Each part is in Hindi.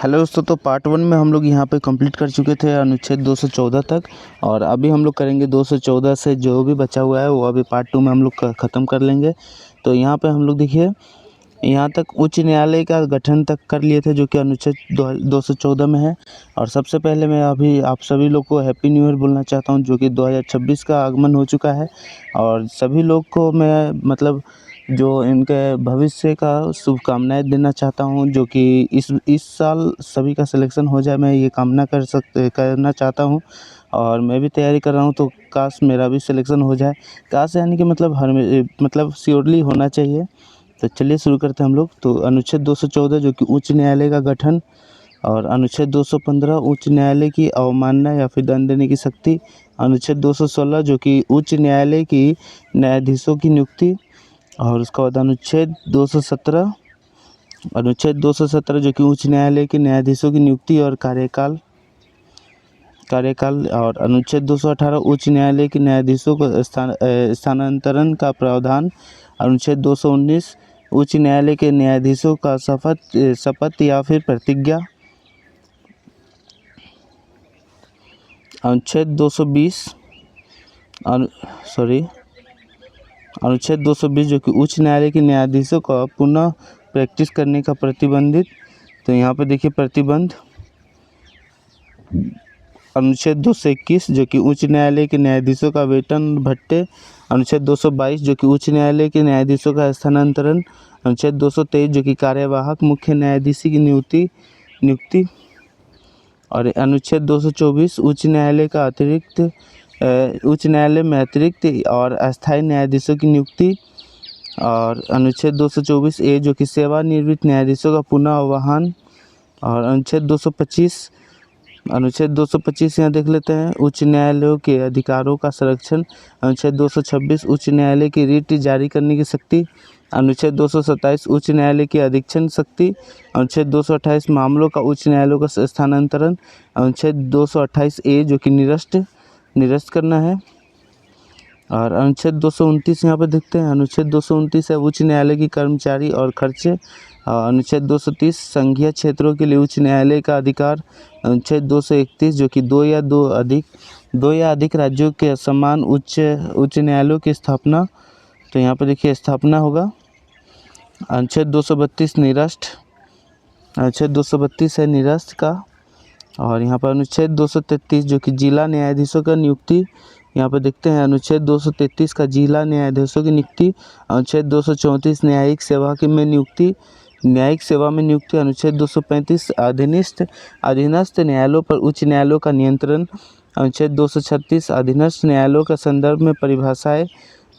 हेलो दोस्तों, तो पार्ट 1 में हम लोग यहाँ पे कंप्लीट कर चुके थे अनुच्छेद 214 तक। और अभी हम लोग करेंगे 214 से जो भी बचा हुआ है वो अभी पार्ट 2 में हम लोग ख़त्म कर लेंगे। तो यहाँ पे हम लोग देखिए, यहाँ तक उच्च न्यायालय का गठन तक कर लिए थे जो कि अनुच्छेद 214 में है। और सबसे पहले मैं अभी आप सभी लोग को हैप्पी न्यू ईयर बोलना चाहता हूँ, जो कि 2026 का आगमन हो चुका है। और सभी लोग को मैं मतलब जो इनके भविष्य का शुभकामनाएं देना चाहता हूं, जो कि इस साल सभी का सिलेक्शन हो जाए, मैं ये कामना करना चाहता हूं। और मैं भी तैयारी कर रहा हूं, तो काश मेरा भी सिलेक्शन हो जाए। काश यानी कि मतलब श्योरली होना चाहिए। तो चलिए शुरू करते हैं हम लोग। तो अनुच्छेद 214 जो कि उच्च न्यायालय का गठन, और अनुच्छेद 215 उच्च न्यायालय की अवमानना या फिर दंड देने की शक्ति, अनुच्छेद 216 जो कि उच्च न्यायालय की न्यायाधीशों की नियुक्ति, और उसके बाद अनुच्छेद 217 जो कि उच्च न्यायालय के न्यायाधीशों की नियुक्ति और कार्यकाल। और अनुच्छेद 218 उच्च न्यायालय के न्यायाधीशों को स्थानांतरण का प्रावधान। अनुच्छेद 219 उच्च न्यायालय के न्यायाधीशों का शपथ या फिर प्रतिज्ञा। अनुच्छेद 220 जो कि उच्च न्यायालय के न्यायाधीशों का पुनः प्रैक्टिस करने का प्रतिबंधित। तो यहाँ पे देखिए प्रतिबंध। अनुच्छेद 221 जो कि उच्च न्यायालय के न्यायाधीशों का वेतन भत्ते। अनुच्छेद 222 जो कि उच्च न्यायालय के न्यायाधीशों का स्थानांतरण। अनुच्छेद 223 जो कि कार्यवाहक मुख्य न्यायाधीश की नियुक्ति। और अनुच्छेद 224 उच्च न्यायालय में अतिरिक्त और अस्थायी न्यायाधीशों की नियुक्ति। और अनुच्छेद 224 ए जो कि सेवानिवृत्त न्यायाधीशों का पुनः आह्वान। और अनुच्छेद 225 यहाँ देख लेते हैं, उच्च न्यायालयों के अधिकारों का संरक्षण। अनुच्छेद 226 उच्च न्यायालय की रिट जारी करने की शक्ति। अनुच्छेद 227 उच्च न्यायालय की अधीक्षण शक्ति। अनुच्छेद 228 मामलों का उच्च न्यायालयों का स्थानांतरण। अनुच्छेद 228 ए जो कि निरस्त करना है। और अनुच्छेद 229 यहाँ पर देखते हैं, अनुच्छेद 229 है उच्च न्यायालय की कर्मचारी और खर्चे। अनुच्छेद 230 संघीय क्षेत्रों के लिए उच्च न्यायालय का अधिकार। अनुच्छेद 231 जो कि दो या अधिक राज्यों के समान उच्च न्यायालयों की स्थापना। तो यहाँ पर देखिए स्थापना होगा। अनुच्छेद 232 निरस्त। अनुच्छेद 232 है निरस्त का। और यहाँ पर अनुच्छेद 233 जो कि जिला न्यायाधीशों का नियुक्ति। यहाँ पर देखते हैं अनुच्छेद 233 का जिला न्यायाधीशों की नियुक्ति। अनुच्छेद 234 न्यायिक सेवा में नियुक्ति। अनुच्छेद 235 अधीनस्थ न्यायालयों पर उच्च न्यायालयों का नियंत्रण। अनुच्छेद 236 अधीनस्थ न्यायालयों का संदर्भ में परिभाषाएं।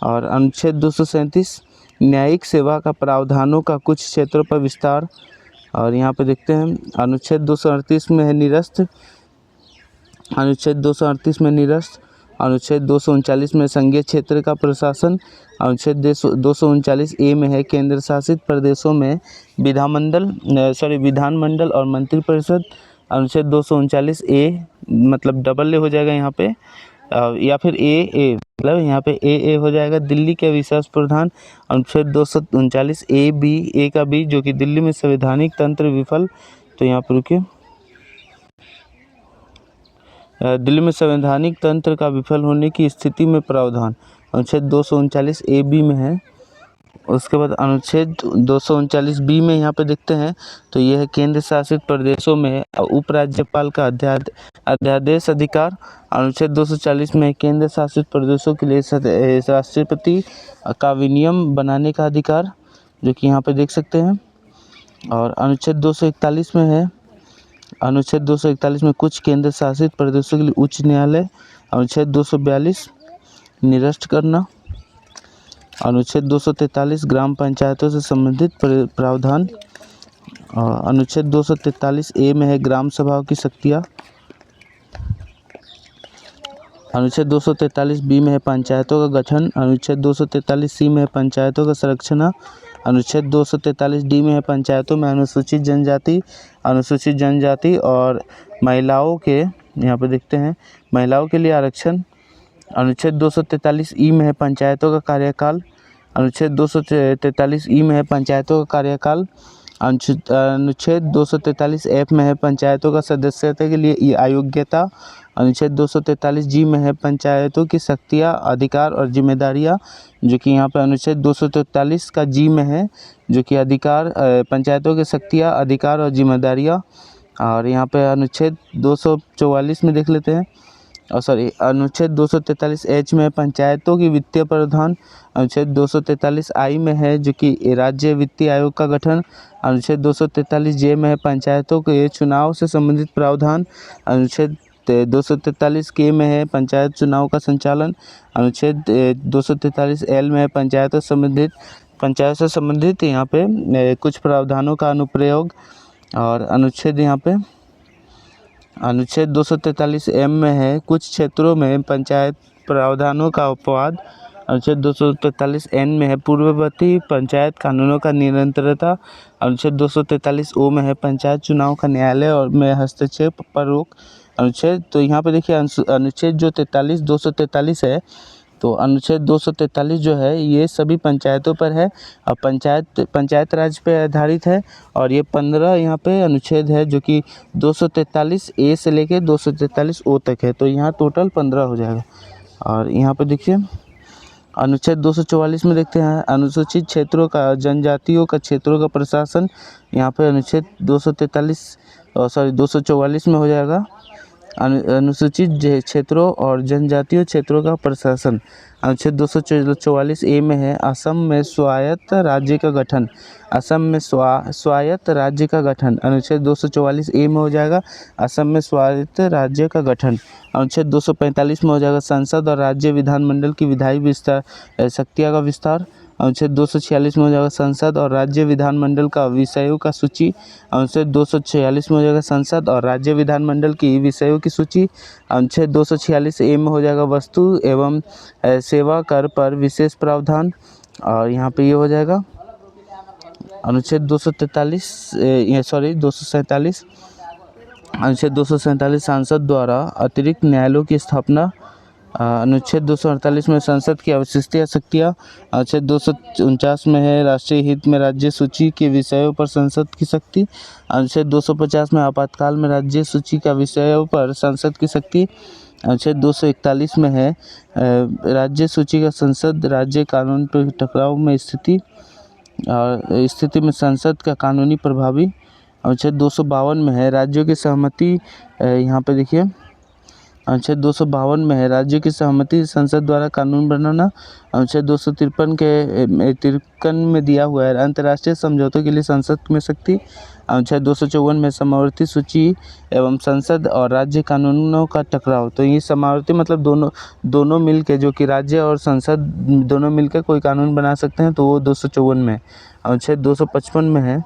और अनुच्छेद 237 न्यायिक सेवा का प्रावधानों का कुछ क्षेत्रों पर विस्तार। और यहाँ पे देखते हैं अनुच्छेद 238 में है निरस्त। अनुच्छेद 238 में निरस्त। अनुच्छेद 239 में संघीय क्षेत्र का प्रशासन। अनुच्छेद 239 ए में है केंद्र शासित प्रदेशों में विधानमंडल और मंत्रिपरिषद। अनुच्छेद 239 ए मतलब डबल ए हो जाएगा यहाँ पे, या फिर ए मतलब यहाँ पे ए हो जाएगा, दिल्ली के विशेष प्रधान। अनुच्छेद 239 ए का बी जो कि दिल्ली में संवैधानिक तंत्र विफल। तो यहाँ पर रुकिए, दिल्ली में संवैधानिक तंत्र का विफल होने की स्थिति में प्रावधान अनुच्छेद 239 ए बी में है। उसके बाद अनुच्छेद 239 बी में यहाँ पे देखते हैं, तो यह है केंद्र शासित प्रदेशों में उपराज्यपाल का अध्यादेश अधिकार। अनुच्छेद 240 में केंद्र शासित प्रदेशों के लिए राष्ट्रपति का विनियम बनाने का अधिकार, जो कि यहाँ पे देख सकते हैं। और अनुच्छेद 241 में है, अनुच्छेद 241 में कुछ केंद्र शासित प्रदेशों के लिए उच्च न्यायालय। अनुच्छेद 242 निरस्त करना। अनुच्छेद 243 ग्राम पंचायतों से संबंधित प्रावधान। अनुच्छेद 243 ए में है ग्राम सभाओं की शक्तियाँ। अनुच्छेद 243 बी में है पंचायतों का गठन। अनुच्छेद 243 सी में है पंचायतों का संरक्षण। अनुच्छेद 243 डी में है पंचायतों में अनुसूचित जनजाति और महिलाओं के, यहाँ पर देखते हैं, महिलाओं के लिए आरक्षण। अनुच्छेद 243 ई में है पंचायतों का कार्यकाल। अनुच्छेद 243 ई में है पंचायतों का कार्यकाल। अनुच्छेद 243 एफ में है पंचायतों का सदस्यता के लिए अयोग्यता। अनुच्छेद 243 जी में है पंचायतों की शक्तियाँ, अधिकार और जिम्मेदारियाँ, जो कि यहाँ पर अनुच्छेद 243 का जी में है, जो कि अधिकार पंचायतों की शक्तियाँ, अधिकार और जिम्मेदारियाँ। और यहाँ पे अनुच्छेद 244 में देख लेते हैं, अनुच्छेद 243 एच में पंचायतों की वित्तीय प्रावधान। अनुच्छेद 243 आई में है जो कि राज्य वित्तीय आयोग का गठन। अनुच्छेद 243 जे में है पंचायतों के चुनाव से संबंधित प्रावधान। अनुच्छेद 243 के में है पंचायत चुनाव का संचालन। अनुच्छेद 243 एल में है पंचायत से संबंधित यहाँ पे कुछ प्रावधानों का अनुप्रयोग। और अनुच्छेद 243 एम में है कुछ क्षेत्रों में पंचायत प्रावधानों का अपवाद। अनुच्छेद 243 एन में है पूर्ववर्ती पंचायत कानूनों का निरंतरता। अनुच्छेद 243 ओ में है पंचायत चुनाव का न्यायालय और में हस्तक्षेप पर रोक। अनुच्छेद, तो यहाँ पे देखिए अनुच्छेद जो 243 है, तो अनुच्छेद 243 जो है ये सभी पंचायतों पर है और पंचायत राज पे आधारित है। और ये 15 यहाँ पे अनुच्छेद है जो कि 243 ए से लेके 243 ओ तक है, तो यहाँ टोटल 15 हो जाएगा। और यहाँ पे देखिए अनुच्छेद 244 में देखते हैं अनुसूचित क्षेत्रों का, जनजातियों का क्षेत्रों का प्रशासन। यहाँ पे अनुच्छेद 244 में हो जाएगा अनुसूचित क्षेत्रों और जनजातीय क्षेत्रों का प्रशासन। अनुच्छेद 244 ए में है असम में स्वायत्त राज्य का गठन। असम में स्वायत्त राज्य का गठन अनुच्छेद 244 ए में हो जाएगा असम में स्वायत्त राज्य का गठन। अनुच्छेद 245 में हो जाएगा संसद और राज्य विधानमंडल की विधायी विस्तार शक्तियाँ का विस्तार। अनुच्छेद 246 में हो जाएगा संसद और राज्य विधानमंडल का विषयों का सूची। अनुच्छेद 246 में हो जाएगा संसद और राज्य विधानमंडल की विषयों की सूची। अनुच्छेद 246 ए में हो जाएगा वस्तु एवं सेवा कर पर विशेष प्रावधान। और यहाँ पे ये हो जाएगा अनुच्छेद 247 अनुच्छेद 247 सांसद द्वारा अतिरिक्त न्यायालयों की स्थापना। अनुच्छेद 248 में संसद की अविशिष्ट शक्तियाँ। अनुच्छेद 249 में है राष्ट्रीय हित में राज्य सूची के विषयों पर संसद की शक्ति। अनुच्छेद 250 में आपातकाल में राज्य सूची का विषयों पर संसद की शक्ति। अनुच्छेद 241 में है राज्य सूची का संसद राज्य कानून पर टकराव में स्थिति में संसद का कानूनी प्रभावी। अनुच्छेद 252 में है राज्यों की सहमति। यहाँ पे देखिए अनुच्छेद 252 में है राज्यों की सहमति संसद द्वारा कानून बनाना। अनुच्छेद 253 में दिया हुआ है अंतर्राष्ट्रीय समझौतों के लिए संसद में शक्ति। अनुच्छेद 254 में समावर्ती सूची एवं संसद और राज्य कानूनों का टकराव। तो ये समावर्ती मतलब दोनों मिलके, जो कि राज्य और संसद दोनों मिलकर कोई कानून बना सकते हैं, तो वो 254 में। अनुच्छेद 255 में है,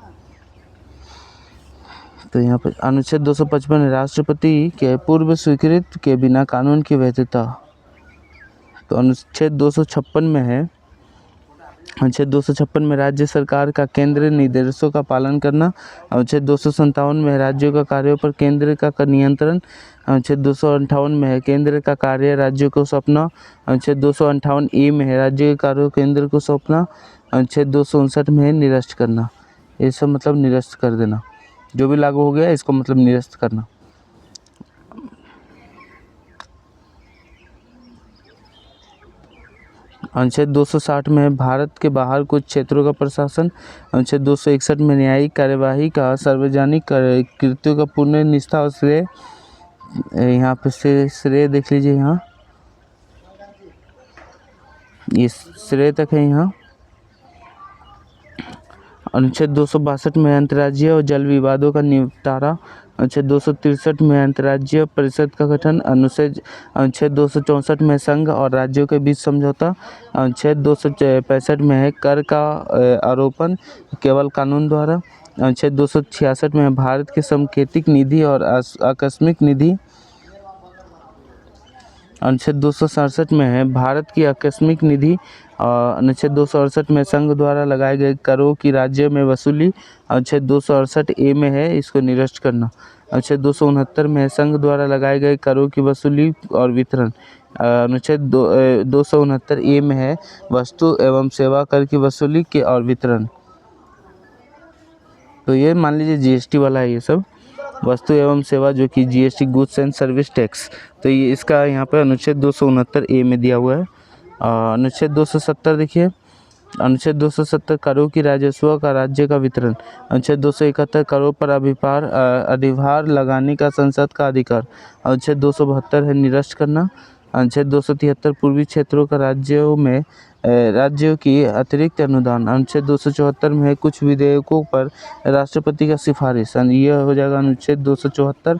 तो यहाँ पर अनुच्छेद 255 राष्ट्रपति के पूर्व स्वीकृत के बिना कानून की वैधता। तो अनुच्छेद 256 में है, अनुच्छेद 256 में राज्य सरकार का केंद्रीय निर्देशों का पालन करना। अनुच्छेद 257 में राज्यों का कार्यों पर केंद्र का नियंत्रण। अनुच्छेद 258 में है केंद्र का कार्य राज्यों को सौंपना। अनुच्छेद 258 ए में है राज्य के कार्यों केंद्र को सौंपना। अनुच्छेद 259 में है निरस्त करना। ये सब मतलब निरस्त कर देना, जो भी लागू हो गया इसको मतलब निरस्त करना। अनुच्छेद 260 में है भारत के बाहर कुछ क्षेत्रों का प्रशासन। अनुच्छेद 261 में न्यायिक कार्यवाही का सार्वजनिक कृत्यों का पूर्ण निष्ठा और श्रेय। यहाँ पे श्रेय देख लीजिए, यहाँ ये श्रेय तक है यहाँ। अनुच्छेद 262 में अंतर्राज्यीय और जल विवादों का निपटारा। अनुच्छेद 263 में अंतर्राज्यीय परिषद का गठन। अनुच्छेद 264 में संघ और राज्यों के बीच समझौता। अनुच्छेद 265 में है कर का आरोपण केवल कानून द्वारा। अनुच्छेद 266 में भारत के सांकेतिक निधि और आकस्मिक निधि। अनुच्छेद 267 में है भारत की आकस्मिक निधि। अनुच्छेद 268 में संघ द्वारा लगाए गए करों की राज्य में वसूली। अनुच्छेद 268 ए में है इसको निरस्त करना। अनुच्छेद 269 में है संघ द्वारा लगाए गए करों की वसूली और वितरण। अनुच्छेद 269 ए में है वस्तु एवं सेवा कर की वसूली के और वितरण। तो ये मान लीजिए जीएसटी वाला है, ये सब वस्तु एवं सेवा जो कि GST goods and service tax, तो ये इसका यहाँ पर अनुच्छेद 269 ए में दिया हुआ है। अनुच्छेद 270 देखिए, अनुच्छेद 270 करों की राजस्व का राज्य का वितरण। अनुच्छेद 271 करों पर अधिभार लगाने का संसद का अधिकार। अनुच्छेद 272 है निरस्त करना। अनुच्छेद 273 पूर्वी क्षेत्रों का राज्यों की अतिरिक्त अनुदान। अनुच्छेद 274 में है कुछ विधेयकों पर राष्ट्रपति का सिफारिश, यह हो जाएगा अनुच्छेद 274।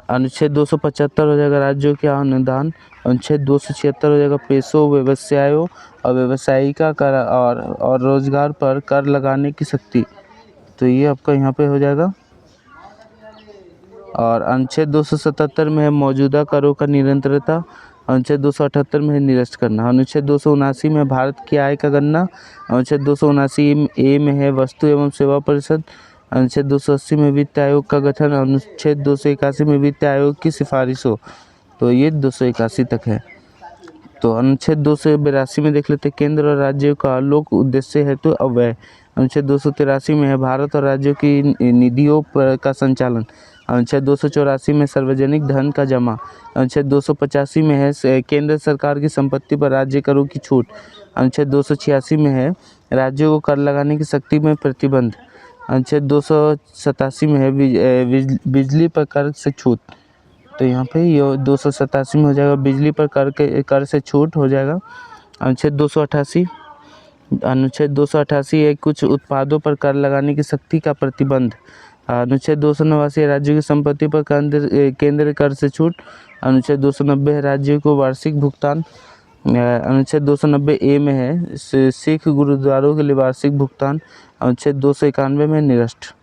अनुच्छेद 275 हो जाएगा राज्यों के अनुदान। अनुच्छेद 276 हो जाएगा पेशों, व्यवसायों और व्यावसायिका कर और रोजगार पर कर लगाने की शक्ति, तो ये आपका यहाँ पे हो जाएगा। और अनुच्छेद 277 में है मौजूदा करों का निरंतरता। अनुच्छेद 278 में है निरस्त करना। अनुच्छेद 279 में भारत की आय का गणना। अनुच्छेद 279 ए में है वस्तु एवं सेवा परिषद। अनुच्छेद 280 में वित्त आयोग का गठन। अनुच्छेद 281 में वित्त आयोग की सिफारिशों, तो ये 281 तक है। तो अनुच्छेद 282 में देख लेते हैं केंद्र और राज्यों का लोक उद्देश्य हेतु अव्यय। अनुच्छेद 283 में है भारत और राज्यों की निधियों का संचालन। अनुच्छेद 284 में सार्वजनिक धन का जमा। अनुच्छेद 285 में है केंद्र सरकार की संपत्ति पर राज्य करों की छूट। अनुच्छेद 286 में है राज्यों को कर लगाने की शक्ति में प्रतिबंध। अनुच्छेद 287 में है बिजली पर कर से छूट, तो यहाँ पे ये 287 में हो जाएगा बिजली पर कर से छूट हो जाएगा। अनुच्छेद 288 है कुछ उत्पादों पर कर लगाने की शक्ति का प्रतिबंध। अनुच्छेद 289 राज्यों की संपत्ति पर केंद्र कर से छूट। अनुच्छेद 290 है राज्यों को वार्षिक भुगतान। अनुच्छेद 290 ए में है सिख गुरुद्वारों के लिए वार्षिक भुगतान। अनुच्छेद 291 में निरस्त।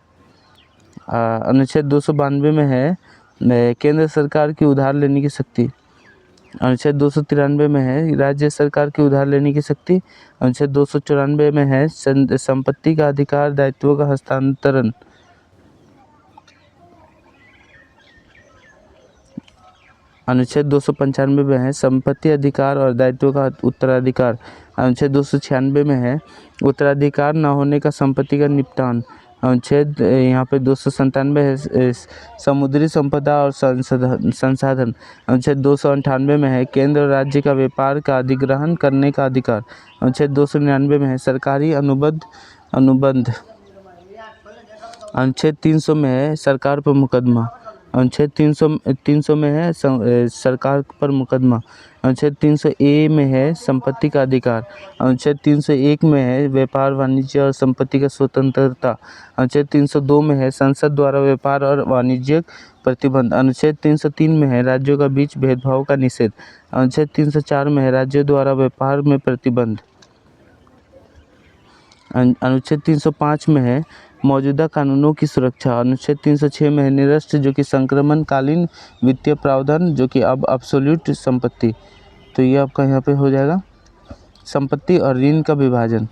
अनुच्छेद 292 में है केंद्र सरकार की उधार लेने की शक्ति। अनुच्छेद 293 में है राज्य सरकार की उधार लेने की शक्ति। अनुच्छेद 294 में है संपत्ति का अधिकार दायित्वों का हस्तांतरण। अनुच्छेद 295 में है संपत्ति अधिकार और दायित्वों का उत्तराधिकार। अनुच्छेद 296 में है उत्तराधिकार न होने का संपत्ति का निपटान। अनुच्छेद यहाँ पे 297 है समुद्री संपदा और संसाधन। अनुच्छेद 298 में है केंद्र और राज्य का व्यापार का अधिग्रहण करने का अधिकार। अनुच्छेद 299 में है सरकारी अनुबंध। अनुच्छेद 300 में है सरकार पर मुकदमा। अनुच्छेद 300 में है सरकार पर मुकदमा। अनुच्छेद 300 ए में है संपत्ति का अधिकार। अनुच्छेद 301 में है व्यापार वाणिज्य और संपत्ति का स्वतंत्रता। अनुच्छेद 302 में है संसद द्वारा व्यापार और वाणिज्यिक प्रतिबंध। अनुच्छेद 303 में है राज्यों का बीच भेदभाव का निषेध। अनुच्छेद 304 में है राज्यों द्वारा व्यापार में प्रतिबंध। अनुच्छेद 305 में है मौजूदा कानूनों की सुरक्षा। अनुच्छेद 306 में है निरस्त जो कि संक्रमणकालीन वित्तीय प्रावधान जो कि अब अब्सोल्यूट संपत्ति, तो ये आपका यहाँ पे हो जाएगा संपत्ति और ऋण का विभाजन।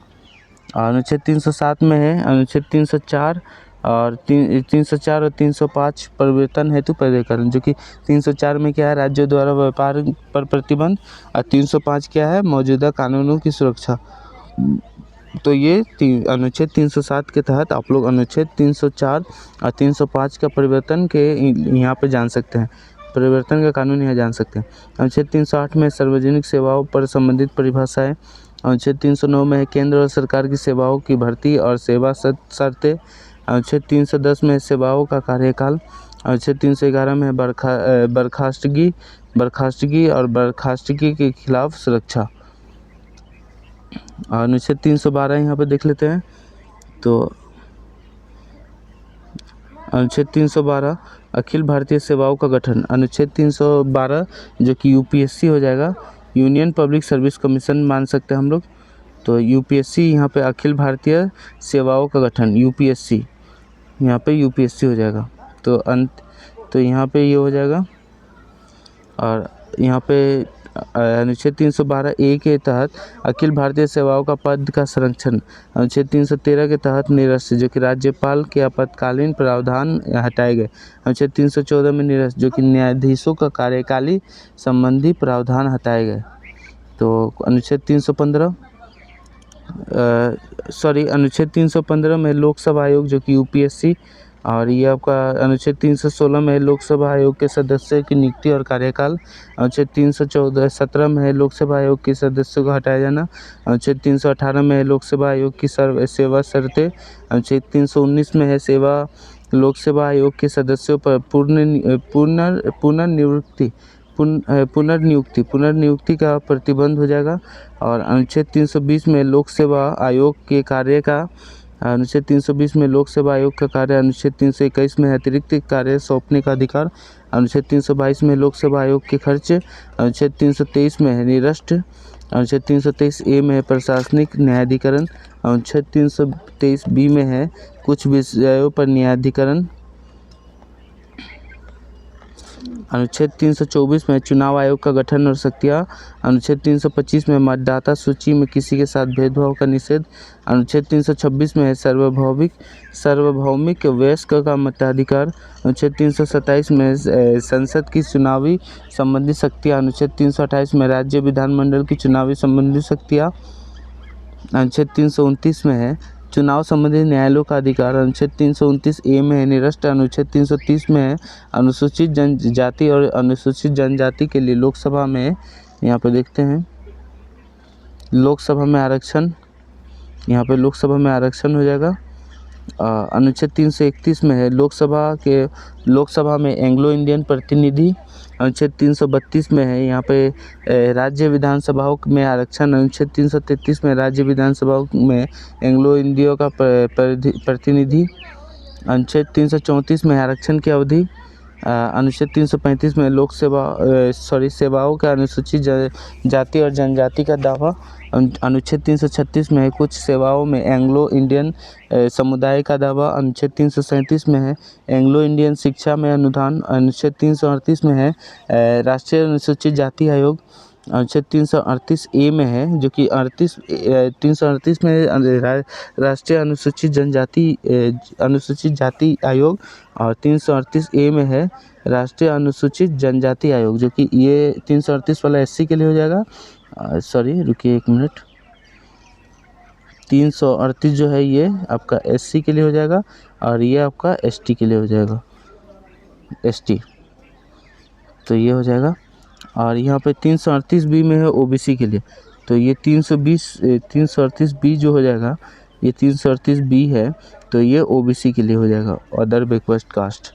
अनुच्छेद 307 में है अनुच्छेद 304 और 305 परिवर्तन हेतु प्राधिकरण, जो कि 304 में क्या है राज्यों द्वारा व्यापार पर प्रतिबंध और 305 क्या है मौजूदा कानूनों की सुरक्षा। तो ये अनुच्छेद 307 के तहत आप लोग अनुच्छेद 304 और 305 का परिवर्तन के यहाँ पे जान सकते हैं, परिवर्तन का कानून यहाँ जान सकते हैं। अनुच्छेद 308 में सार्वजनिक सेवाओं पर संबंधित परिभाषाएं। अनुच्छेद 309 में है केंद्र और सरकार की सेवाओं की भर्ती और सेवा शर्तें। अनुच्छेद 310 में सेवाओं का कार्यकाल। अनुच्छेद 311 में बर्खास्तगी और बर्खास्तगी के खिलाफ सुरक्षा। अनुच्छेद 312 यहाँ पे देख लेते हैं, तो अनुच्छेद 312 अखिल भारतीय सेवाओं का गठन। अनुच्छेद 312 जो कि यूपीएससी हो जाएगा, यूनियन पब्लिक सर्विस कमीशन मान सकते हैं हम लोग। तो यूपीएससी यहाँ पे अखिल भारतीय सेवाओं का गठन, यूपीएससी यहाँ पे यूपीएससी हो जाएगा। तो यहाँ पे ये हो जाएगा। और यहाँ पे अनुच्छेद 312 ए के तहत अखिल भारतीय सेवाओं का पद का संरक्षण। अनुच्छेद 313 के तहत निरस्त जो कि राज्यपाल के आपातकालीन प्रावधान हटाए गए। अनुच्छेद 314 में निरस्त जो कि न्यायाधीशों का कार्यकाली संबंधी प्रावधान हटाए गए। तो अनुच्छेद 315 अनुच्छेद 315 में लोकसभा आयोग जो कि यूपीएससी, और ये आपका अनुच्छेद 316 में लोकसभा आयोग के सदस्यों की नियुक्ति और कार्यकाल। अनुच्छेद 317 में है लोकसभा आयोग के सदस्यों को हटाया जाना। अनुच्छेद 318 में है लोकसभा आयोग की सेवा शर्तें। अनुच्छेद 319 में है लोकसभा आयोग के सदस्यों पर पुनर्नियुक्ति का प्रतिबंध हो जाएगा। और अनुच्छेद 320 में लोकसेवा आयोग के कार्य का अनुच्छेद 320 में लोकसेवा आयोग का कार्य। अनुच्छेद 321 में अतिरिक्त कार्य सौंपने का अधिकार। अनुच्छेद 322 में लोकसेवा आयोग के खर्च। अनुच्छेद 323 में है निरस्त। अनुच्छेद 323 ए में है प्रशासनिक न्यायाधिकरण। अनुच्छेद 323 बी में है कुछ विषयों पर न्यायाधिकरण। अनुच्छेद 324 में चुनाव आयोग का गठन और शक्तियाँ। अनुच्छेद 325 में मतदाता सूची में किसी के साथ भेदभाव का निषेध। अनुच्छेद 326 में है सार्वभौमिक वयस्क का मताधिकार। अनुच्छेद 327 में संसद की चुनावी संबंधी शक्तियाँ। अनुच्छेद 328 में राज्य विधानमंडल की चुनावी संबंधी शक्तियाँ। अनुच्छेद 329 में है चुनाव संबंधी न्यायालयों का अधिकार। अनुच्छेद 329 ए में है निरस्त। अनुच्छेद 330 में है अनुसूचित जनजाति और अनुसूचित जनजाति के लिए लोकसभा में, यहाँ पे देखते हैं लोकसभा में आरक्षण, यहाँ पे लोकसभा में आरक्षण हो जाएगा। अनुच्छेद 331 में है लोकसभा में एंग्लो इंडियन प्रतिनिधि। अनुच्छेद 332 में है यहाँ पे राज्य विधानसभाओं में आरक्षण। अनुच्छेद 333 में राज्य विधानसभाओं में एंग्लो इंडियो का प्रतिनिधि। अनुच्छेद 334 में आरक्षण की अवधि। अनुच्छेद 335 में सेवाओं का अनुसूचित जाति और जनजाति का दावा। अनुच्छेद 336 में है कुछ सेवाओं में एंग्लो इंडियन समुदाय का दावा। अनुच्छेद 337 में है एंग्लो इंडियन शिक्षा में अनुदान। अनुच्छेद 338 में है राष्ट्रीय अनुसूचित जाति आयोग। अनुच्छेद 338 ए में है जो कि 338 में राष्ट्रीय अनुसूचित जाति आयोग। और 338 ए में है राष्ट्रीय अनुसूचित जनजाति आयोग, जो कि ये 338 वाला एससी के लिए हो जाएगा। रुकिए एक मिनट। 338 जो है ये आपका एससी के लिए हो जाएगा और ये आपका एसटी के लिए हो जाएगा, एसटी, तो ये हो जाएगा। और यहाँ पे 338 बी में है ओबीसी के लिए, तो ये 338 बी जो हो जाएगा, ये 338 बी है तो ये ओबीसी के लिए हो जाएगा, अदर बैकवर्ड कास्ट।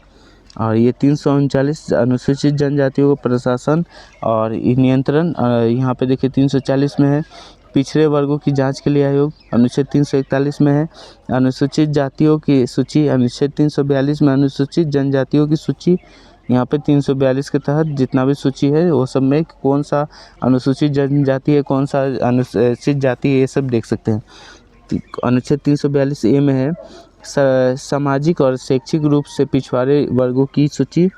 और ये 339 अनुसूचित जनजातियों का प्रशासन और नियंत्रण। यहाँ पे देखिए 340 में है पिछड़े वर्गों की जांच के लिए आयोग। अनुच्छेद 341 में है अनुसूचित जातियों की सूची। अनुच्छेद 342 में अनुसूचित जनजातियों की सूची। यहाँ पे 342 के तहत जितना भी सूची है वो सब में कौन सा अनुसूचित जनजाति है, कौन सा अनुसूचित जाति है, ये सब देख सकते हैं। अनुच्छेद 342 ए में है सामाजिक और शैक्षिक रूप से पिछड़े वर्गों की सूची।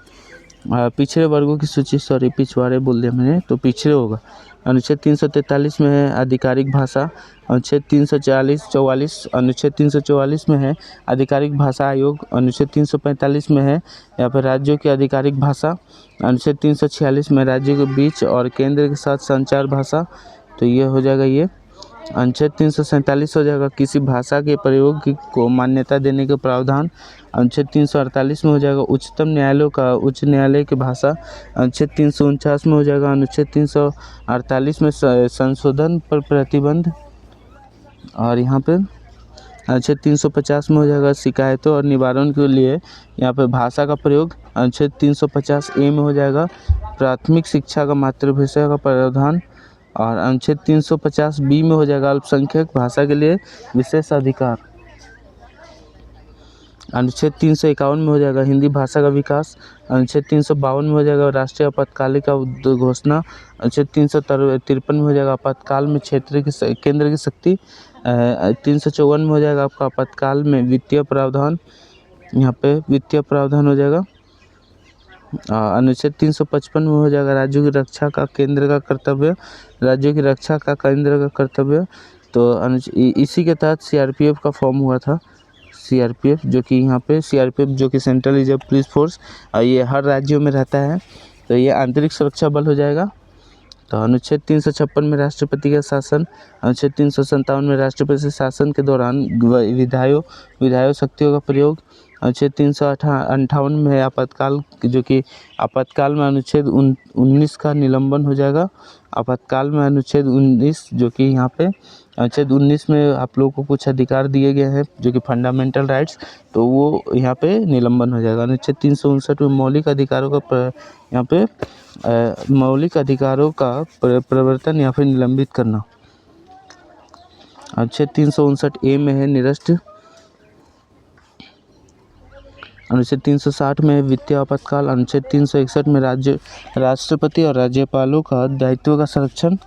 पिछवाड़े बोल दिया मैंने, तो पिछड़े होगा। अनुच्छेद 343 में है आधिकारिक भाषा। अनुच्छेद 344 अनुच्छेद 344 में है आधिकारिक भाषा आयोग। अनुच्छेद 345 में है यहाँ पर राज्यों की आधिकारिक भाषा। अनुच्छेद 346 में राज्यों के बीच और केंद्र के साथ संचार भाषा, तो ये हो जाएगा ये। अनुच्छेद 347 हो जाएगा किसी भाषा के प्रयोग को मान्यता देने का प्रावधान। अनुच्छेद 348 में हो जाएगा उच्चतम न्यायालय का उच्च न्यायालय की भाषा। अनुच्छेद 349 में हो जाएगा अनुच्छेद 348 में संशोधन पर प्रतिबंध। और यहाँ पे अनुच्छेद 350 में हो जाएगा शिकायतों और निवारण के लिए यहाँ पे भाषा का प्रयोग। अनुच्छेद 350 ए में हो जाएगा प्राथमिक शिक्षा का मातृभाषा का प्रावधान। और अनुच्छेद 350 बी में हो जाएगा अल्पसंख्यक भाषा के लिए विशेष अधिकार। अनुच्छेद 351 में हो जाएगा हिंदी भाषा का विकास। अनुच्छेद 352 में हो जाएगा राष्ट्रीय आपातकालिक घोषणा। अनुच्छेद 353 में हो जाएगा आपातकाल में केंद्र की शक्ति। 354 में हो जाएगा आपका आपातकाल में वित्तीय प्रावधान, यहाँ पे वित्तीय प्रावधान हो जाएगा। अनुच्छेद 355 में हो जाएगा राज्यों की रक्षा का केंद्र का कर्तव्य, राज्यों की रक्षा का केंद्र का कर्तव्य। तो इसी के तहत सीआरपीएफ का फॉर्म हुआ था। सीआरपीएफ जो कि यहाँ पे सीआरपीएफ जो कि सेंट्रल रिजर्व पुलिस फोर्स, ये हर राज्यों में रहता है, तो ये आंतरिक सुरक्षा बल हो जाएगा। तो अनुच्छेद 356 में राष्ट्रपति का शासन, अनुच्छेद 357 में राष्ट्रपति शासन के दौरान विधायी शक्तियों का प्रयोग, अनुच्छेद 358 में आपातकाल, जो कि आपातकाल में अनुच्छेद 19 का निलंबन हो जाएगा। आपातकाल में अनुच्छेद 19, जो कि यहाँ पे अनुच्छेद 19 में आप लोगों को कुछ अधिकार दिए गए हैं जो कि फंडामेंटल राइट्स, तो वो यहाँ पे निलंबन हो जाएगा। अनुच्छेद 359 में मौलिक अधिकारों का यहाँ पे मौलिक अधिकारों का प्रवर्तन या फिर निलंबित करना। अनुच्छेद 359 में है निरस्त। अनुच्छेद 360 में वित्तीय आपातकाल। अनुच्छेद 361 में राष्ट्रपति और राज्यपालों का दायित्व का संरक्षण।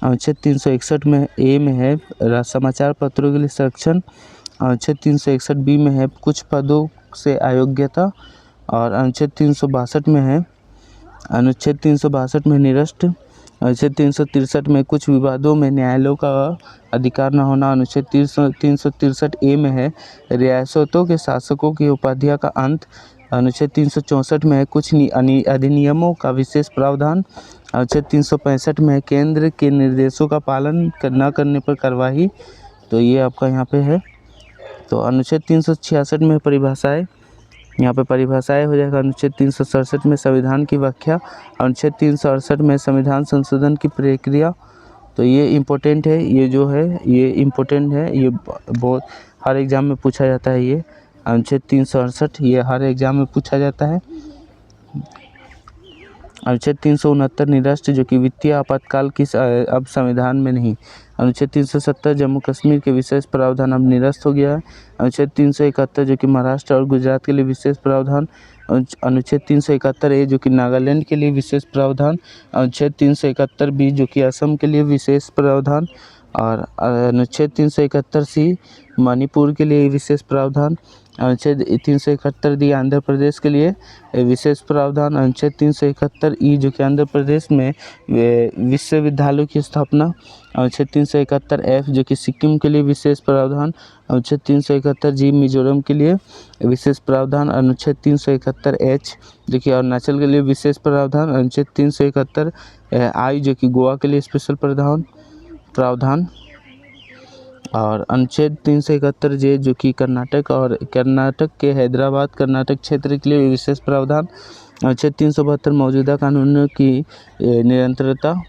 अनुच्छेद 361 में है समाचार पत्रों के लिए संरक्षण। अनुच्छेद 361 में है कुछ पदों से अयोग्यता। और अनुच्छेद 362 में है निरस्त। अनुच्छेद 363 में कुछ विवादों में न्यायालयों का अधिकार न होना। अनुच्छेद 363 में है रियासतों के शासकों की उपाधियों का अंत। अनुच्छेद 364 में है कुछ अधिनियमों का विशेष प्रावधान। अनुच्छेद 365 में है केंद्र के निर्देशों का पालन न करने पर कार्रवाई। तो ये आपका यहाँ पे है। तो अनुच्छेद 366 में परिभाषाएं, यहाँ पे परिभाषाएं हो जाएगा। अनुच्छेद 367 में संविधान की व्याख्या। अनुच्छेद 368 में संविधान संशोधन की प्रक्रिया। तो ये इम्पोर्टेंट है, ये जो है ये इम्पोर्टेंट है, ये बहुत हर एग्ज़ाम में पूछा जाता है। ये अनुच्छेद 368 ये हर एग्ज़ाम में पूछा जाता है। अनुच्छेद 369 निरस्त, जो कि वित्तीय आपातकाल की अब संविधान में नहीं। अनुच्छेद 370 जम्मू कश्मीर के विशेष प्रावधान अब निरस्त हो गया है। अनुच्छेद 371 जो कि महाराष्ट्र और गुजरात के लिए विशेष प्रावधान। अनुच्छेद 371 ए जो कि नागालैंड के लिए विशेष प्रावधान। अनुच्छेद 371 बी जो कि असम के लिए विशेष प्रावधान। और अनुच्छेद 371 सी मणिपुर के लिए विशेष प्रावधान। अनुच्छेद 371 डी आंध्र प्रदेश के लिए विशेष प्रावधान। अनुच्छेद 371 ई जो कि आंध्र प्रदेश में विश्वविद्यालयों की स्थापना। अनुच्छेद 371 एफ जो कि सिक्किम के लिए विशेष प्रावधान। अनुच्छेद 371 जी मिजोरम के लिए विशेष प्रावधान। अनुच्छेद 371 एच जो कि अरुणाचल के लिए विशेष प्रावधान। अनुच्छेद 371 आई जो कि गोवा के लिए स्पेशल प्रावधान। और अनुच्छेद 371 जे जो कि कर्नाटक के हैदराबाद कर्नाटक क्षेत्र के लिए विशेष प्रावधान। अनुच्छेद 372 मौजूदा कानूनों की निरंतरता।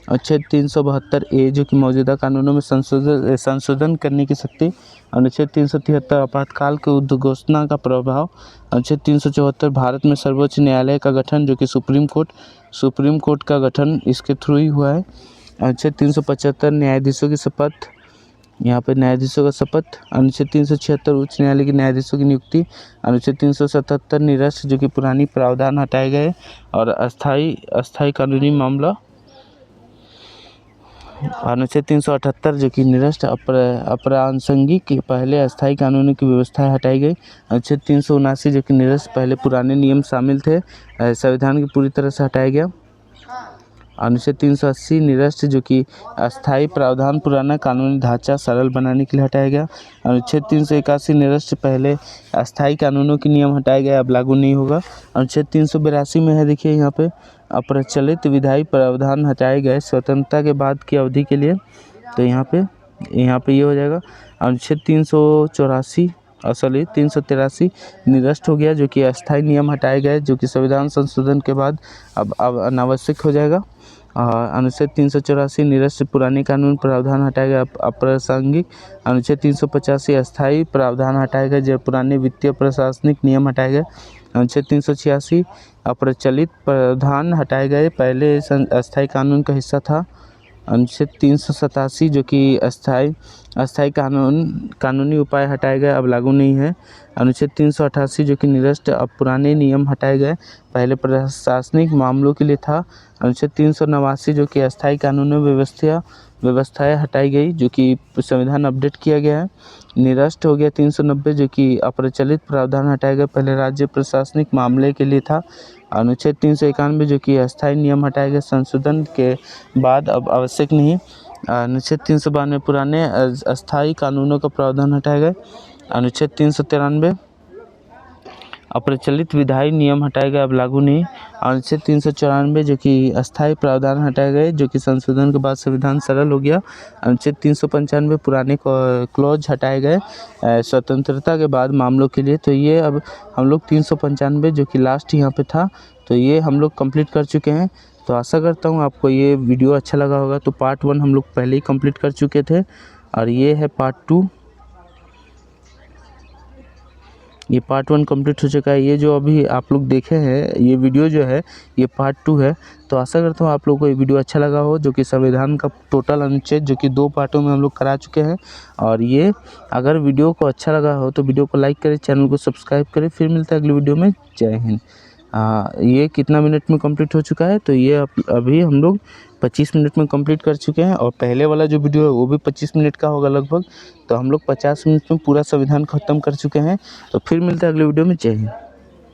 अनुच्छेद 372 ए जो कि मौजूदा कानूनों में संशोधन करने की शक्ति। अनुच्छेद 373 आपातकाल के उद्घोषणा का प्रभाव। अनुच्छेद 374 भारत में सर्वोच्च न्यायालय का गठन, जो कि सुप्रीम कोर्ट का गठन इसके थ्रू ही हुआ है। अनुच्छेद 375 न्यायाधीशों की शपथ, यहाँ पे न्यायाधीशों का शपथ। अनुच्छेद 376 उच्च न्यायालय के न्यायाधीशों की नियुक्ति। अनुच्छेद 377 निरस्त, जो कि पुरानी प्रावधान हटाए गए। और अस्थायी कानूनी मामला। अनुच्छेद 378 जो कि निरस्त, अप्रासंगिक पहले अस्थायी कानूनों की व्यवस्थाएं हटाई गई। अनुच्छेद 379 जो कि निरस्त, पहले पुराने नियम शामिल थे, संविधान की पूरी तरह से हटाया गया। अनुच्छेद 380 निरस्त, जो कि अस्थायी प्रावधान पुराना कानूनी ढांचा सरल बनाने के लिए हटाया गया। अनुच्छेद 381 निरस्त, पहले अस्थायी कानूनों के नियम हटाए गए, अब लागू नहीं होगा। अनुच्छेद 382 में है, देखिए यहाँ पे अप्रचलित विधायी प्रावधान हटाए गए स्वतंत्रता के बाद की अवधि के लिए। तो यहाँ पे ये हो जाएगा। अनुच्छेद 383 निरस्त हो गया, जो कि अस्थायी नियम हटाए गए, जो कि संविधान संशोधन के बाद अब अनावश्यक हो जाएगा। अनुच्छेद 384 निरस्त, पुराने कानून प्रावधान हटाए गए, अप्रासंगिक। अनुच्छेद 385 अस्थायी प्रावधान हटाए गए, जो पुराने वित्तीय प्रशासनिक नियम हटाए गए। अनुच्छेद 386 अप्रचलित प्रावधान हटाए गए, पहले अस्थायी कानून का हिस्सा था। अनुच्छेद 387 जो कि अस्थायी कानूनी उपाय हटाए गए, अब लागू नहीं है। अनुच्छेद 388 जो कि निरस्त, अब पुराने नियम हटाए गए, पहले प्रशासनिक मामलों के लिए था। अनुच्छेद 389 जो कि अस्थायी कानूनी व्यवस्थाएं हटाई गई, जो कि संविधान अपडेट किया गया है, निरस्त हो गया। 390 जो कि अप्रचलित प्रावधान हटाए गए, पहले राज्य प्रशासनिक मामले के लिए था। अनुच्छेद 391 जो कि अस्थायी नियम हटाए गए, संशोधन के बाद अब आवश्यक नहीं। अनुच्छेद 392 पुराने अस्थायी कानूनों का प्रावधान हटाए गए। अनुच्छेद 393 अप्रचलित विधायी नियम हटाए गए, अब लागू नहीं। अनुच्छेद 394 जो कि अस्थायी प्रावधान हटाए गए, जो कि संशोधन के बाद संविधान सरल हो गया। अनुच्छेद 395 पुराने क्लॉज हटाए गए स्वतंत्रता के बाद मामलों के लिए। तो ये अब हम लोग 395 जो कि लास्ट यहाँ पे था, तो ये हम लोग कंप्लीट कर चुके हैं। तो आशा करता हूँ आपको ये वीडियो अच्छा लगा होगा। तो पार्ट 1 हम लोग पहले ही कंप्लीट कर चुके थे और ये है पार्ट 2। ये पार्ट 1 कंप्लीट हो चुका है। ये जो अभी आप लोग देखे हैं ये वीडियो जो है ये पार्ट 2 है। तो आशा करता हूँ आप लोगों को ये वीडियो अच्छा लगा हो, जो कि संविधान का टोटल अनुच्छेद जो कि 2 पार्टों में हम लोग करा चुके हैं। और ये अगर वीडियो को अच्छा लगा हो तो वीडियो को लाइक करें, चैनल को सब्सक्राइब करें। फिर मिलता है अगली वीडियो में। जय हिंद। ये कितना मिनट में कंप्लीट हो चुका है? तो ये अभी हम लोग 25 मिनट में कंप्लीट कर चुके हैं और पहले वाला जो वीडियो है वो भी 25 मिनट का होगा लगभग। तो हम लोग 50 मिनट में पूरा संविधान ख़त्म कर चुके हैं। तो फिर मिलते हैं अगले वीडियो में। जय हिंद।